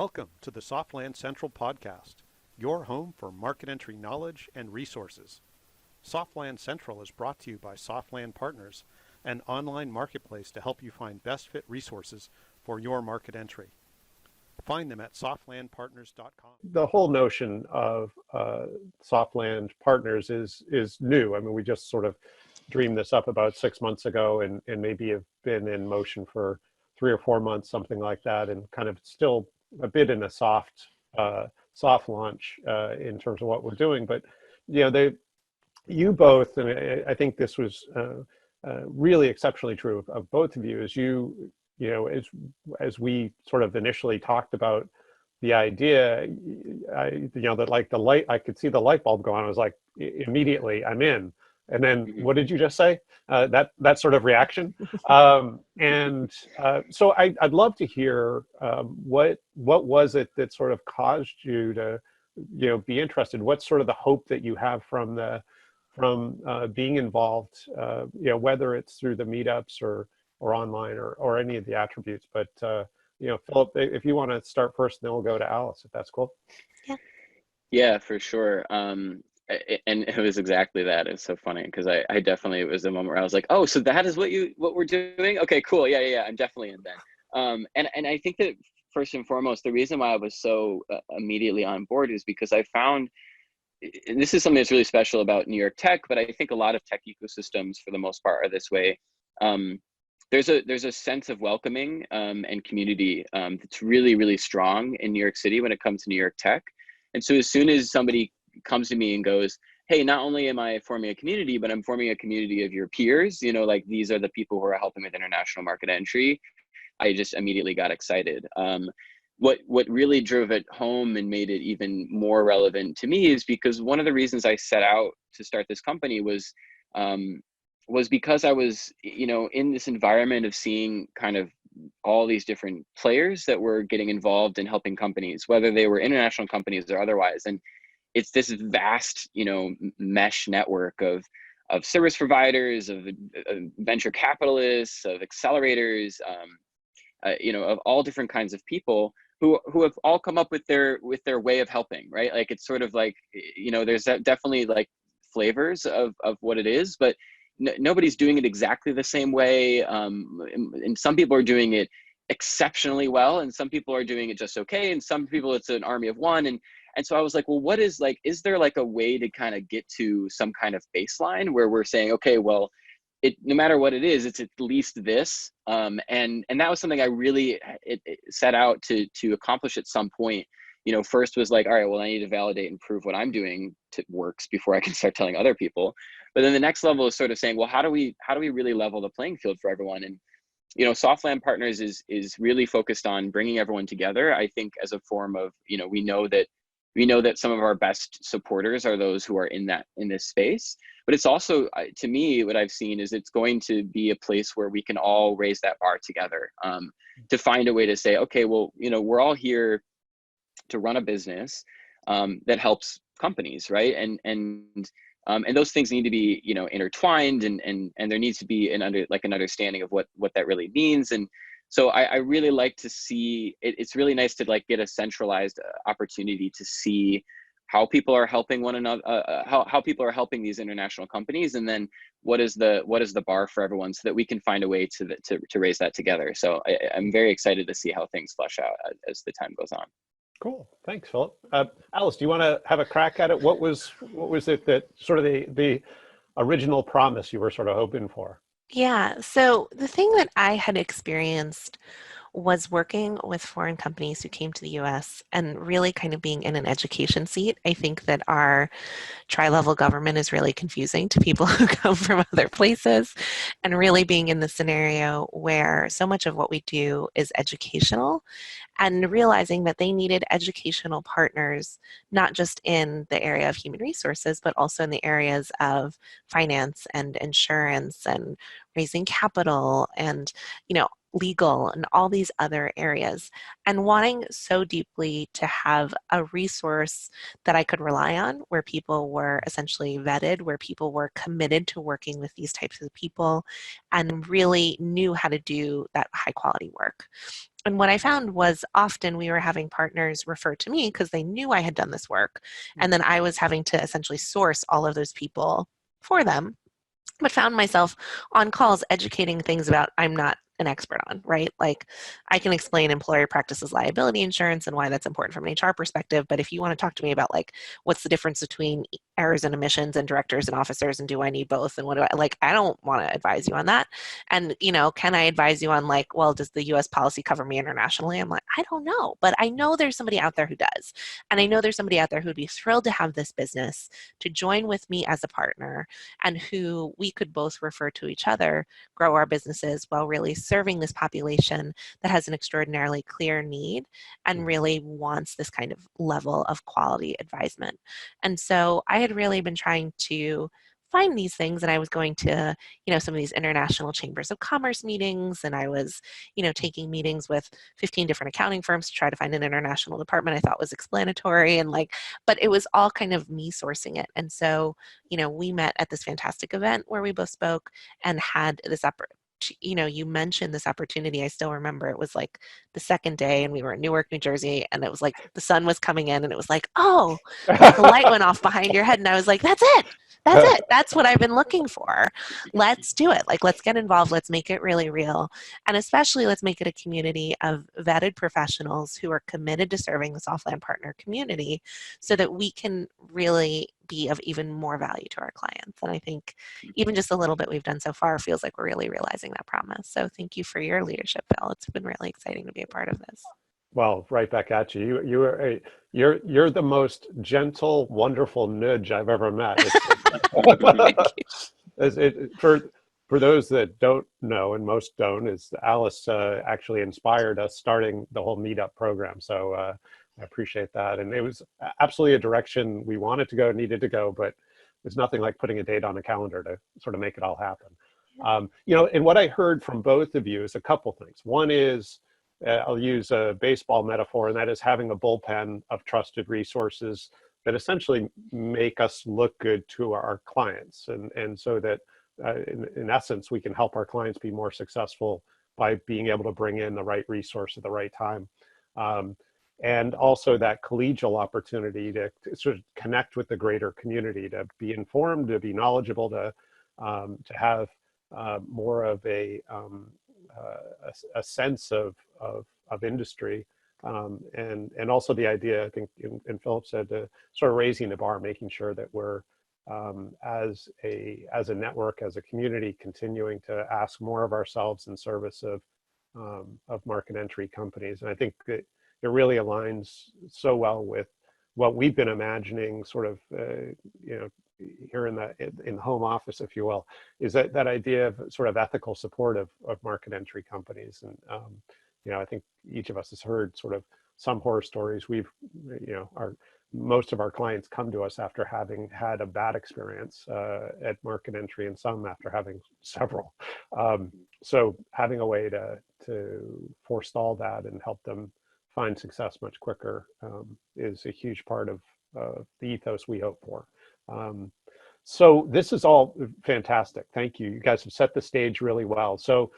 Welcome to the Softland Central podcast, your home for market entry knowledge and resources. Softland Central is brought to you by Softland Partners, an online marketplace to help you find best fit resources for your market entry. Find them at softlandpartners.com. The whole notion of Softland Partners is new. I mean, we just sort of dreamed this up about 6 months ago and maybe have been in motion for 3 or 4 months, something like that, and kind of still a bit in a soft launch in terms of what we're doing. But you both, and I think this was really exceptionally true of both of you, as we sort of initially talked about the idea, I could see the light bulb go on. I was like, immediately, I'm in. And then what did you just say? That sort of reaction. So I'd love to hear what was it that sort of caused you to be interested? What's sort of the hope that you have from being involved, whether it's through the meetups or online or any of the attributes. But Philip, if you want to start first, then we'll go to Alice, if that's cool. Yeah, for sure. And it was exactly that. It's so funny because I definitely, it was a moment where I was like, oh, so that is what we're doing? Okay, cool. Yeah. I'm definitely in then. And I think that first and foremost, the reason why I was so immediately on board is because I found, and this is something that's really special about New York tech, but I think a lot of tech ecosystems for the most part are this way. There's a sense of welcoming and community that's really, really strong in New York City when it comes to New York tech. And so as soon as somebody comes to me and goes, hey, not only am I forming a community, but I'm forming a community of your peers, like these are the people who are helping with international market entry, I just immediately got excited. What really drove it home and made it even more relevant to me is because one of the reasons I set out to start this company was because I was, in this environment of seeing kind of all these different players that were getting involved in helping companies, whether they were international companies or otherwise. And it's this vast, mesh network of service providers, of venture capitalists, of accelerators, of all different kinds of people who have all come up with their way of helping, right? Like, it's sort of like, there's definitely like flavors of what it is, but nobody's doing it exactly the same way. And some people are doing it exceptionally well, and some people are doing it just okay, and some people it's an army of one. And so I was like, well, is there like a way to kind of get to some kind of baseline where we're saying, okay, well, no matter what it is, it's at least this. And that was something I really set out to accomplish at some point. First was like, all right, well, I need to validate and prove what I'm doing works before I can start telling other people. But then the next level is sort of saying, well, how do we really level the playing field for everyone? And Softland Partners is really focused on bringing everyone together. I think as a form of, we know that some of our best supporters are those who are in this space, but it's also, to me, what I've seen is it's going to be a place where we can all raise that bar together, to find a way to say, okay, well, we're all here to run a business that helps companies, right? And those things need to be, intertwined, and there needs to be an understanding of what that really means. And so I really like to see it's really nice to like get a centralized opportunity to see how people are helping one another, how people are helping these international companies, and then what is the bar for everyone, so that we can find a way to raise that together. So I'm very excited to see how things flesh out as the time goes on. Cool. Thanks, Philip. Alice, do you want to have a crack at it? What was it that sort of the original promise you were sort of hoping for? Yeah. So the thing that I had experienced was working with foreign companies who came to the US and really kind of being in an education seat. I think that our tri-level government is really confusing to people who come from other places, and really being in the scenario where so much of what we do is educational, and realizing that they needed educational partners, not just in the area of human resources, but also in the areas of finance and insurance and raising capital and, legal and all these other areas, and wanting so deeply to have a resource that I could rely on, where people were essentially vetted, where people were committed to working with these types of people and really knew how to do that high quality work. And what I found was often we were having partners refer to me because they knew I had done this work. And then I was having to essentially source all of those people for them, but found myself on calls educating things about I'm not an expert on, right? Like I can explain employer practices liability insurance and why that's important from an HR perspective, but if you want to talk to me about like what's the difference between errors and omissions and directors and officers and do I need both and what do I like, I don't want to advise you on that. And can I advise you on like, well, does the US policy cover me internationally? I'm like, I don't know, but I know there's somebody out there who does. And I know there's somebody out there who'd be thrilled to have this business to join with me as a partner and who we could both refer to each other, grow our businesses while really serving this population that has an extraordinarily clear need and really wants this kind of level of quality advisement. And so I had really been trying to find these things, and I was going to some of these international chambers of commerce meetings, and I was taking meetings with 15 different accounting firms to try to find an international department I thought was explanatory, and but it was all kind of me sourcing it. And so we met at this fantastic event where we both spoke and had this you mentioned this opportunity. I still remember it was like the second day and we were in Newark, New Jersey, and it was like the sun was coming in and it was like, oh, like a light went off behind your head. And I was like, that's it. That's it. That's what I've been looking for. Let's do it. Like, let's get involved. Let's make it really real. And especially let's make it a community of vetted professionals who are committed to serving the Softland partner community so that we can really be of even more value to our clients. And I think even just a little bit we've done so far feels like we're really realizing that promise. So thank you for your leadership, Phil. It's been really exciting to be a part of this. Well, right back at you. You're the most gentle, wonderful nudge I've ever met. For those that don't know, and most don't, is Alice actually inspired us starting the whole meetup program. So I appreciate that. And it was absolutely a direction we wanted to go, needed to go, but there's nothing like putting a date on a calendar to sort of make it all happen. And what I heard from both of you is a couple things. One is, I'll use a baseball metaphor, and that is having a bullpen of trusted resources that essentially make us look good to our clients. And so that in essence, we can help our clients be more successful by being able to bring in the right resource at the right time. And also that collegial opportunity to sort of connect with the greater community, to be informed, to be knowledgeable, to have more of a sense of industry, and also the idea, I think, and Philip said, to sort of raising the bar, making sure that we're as a network, as a community, continuing to ask more of ourselves in service of market entry companies. And I think that it really aligns so well with what we've been imagining, sort of, here in the home office, if you will, is that idea of sort of ethical support of market entry companies. And I think each of us has heard sort of some horror stories. Most of our clients come to us after having had a bad experience at market entry, and some after having several. So having a way to forestall that and help them find success much quicker is a huge part of the ethos we hope for. So this is all fantastic. Thank you. You guys have set the stage really well. So